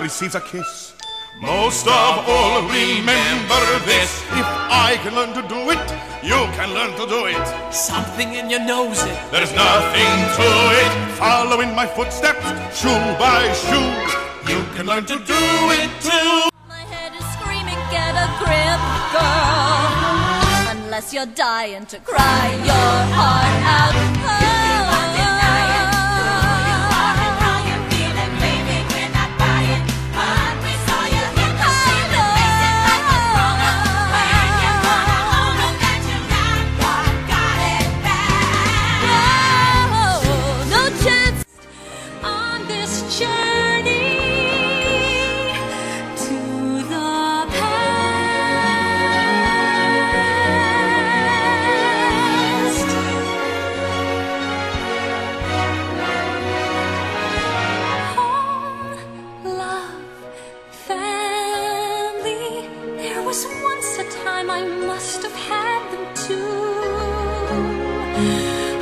receives a kiss. Most of all, remember this: if I can learn to do it, you can learn to do it. Something in you knows it. There's nothing to it. Follow in my footsteps, shoe by shoe. You can learn to do it too. My head is screaming, get a grip, girl. Unless you're dying to cry your heart out. Once a time I must have had them too.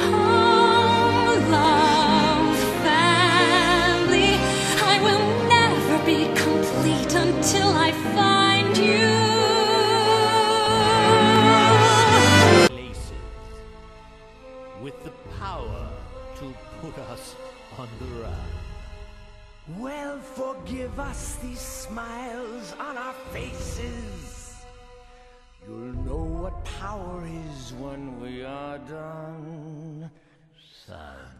Home, love, family. I will never be complete until I find you. Places with the power to put us on the run. Well, forgive us these smiles on our faces. You'll know what power is when we are done, son.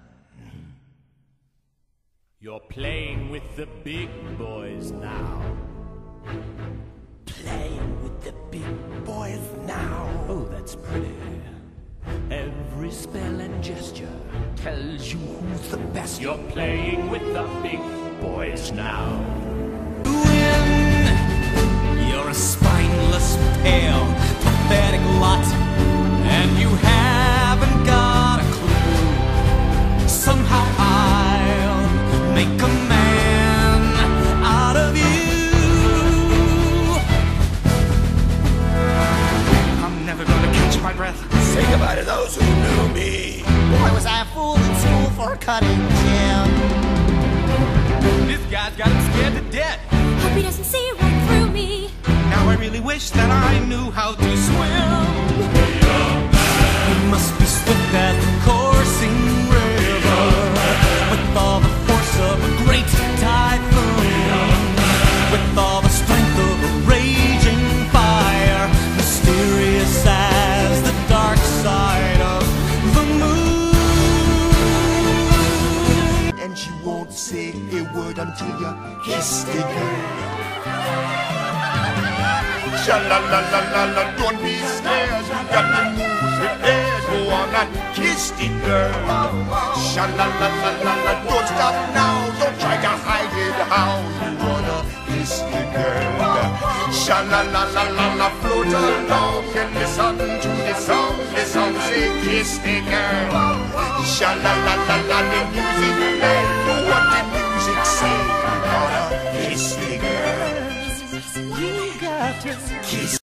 You're playing with the big boys now. Playing with the big boys now. Oh, that's pretty. Every spell and gesture Tells you who's the best. You're playing with the big boys now. You're a spineless, pale, pathetic lot, and you haven't got a clue. Somehow I'll make a man out of you. I'm never gonna catch my breath. Say goodbye to those who knew me. Boy, was I a fool in school for a cutting gym. This guy's got him scared to death. Hope he doesn't see right through me. Now I really wish that I knew how to swim. We must be swift as the coursing river, with all the force of a great typhoon, with all the strength of a raging fire, mysterious as the dark side of the moon. And she won't say a word until you kiss the girl. Sha-la-la-la-la-la, don't be scared. You got the moves prepared. Go on and kiss the girl. Sha-la-la-la-la-la, don't stop now. Don't try to hide it how you wanna kiss the girl. Sha-la-la-la-la-la, float along and listen to the song. The song say kiss the girl. Sha-la-la-la-la, the music play. Do what the music say. You gotta kiss the girl. You got to kiss.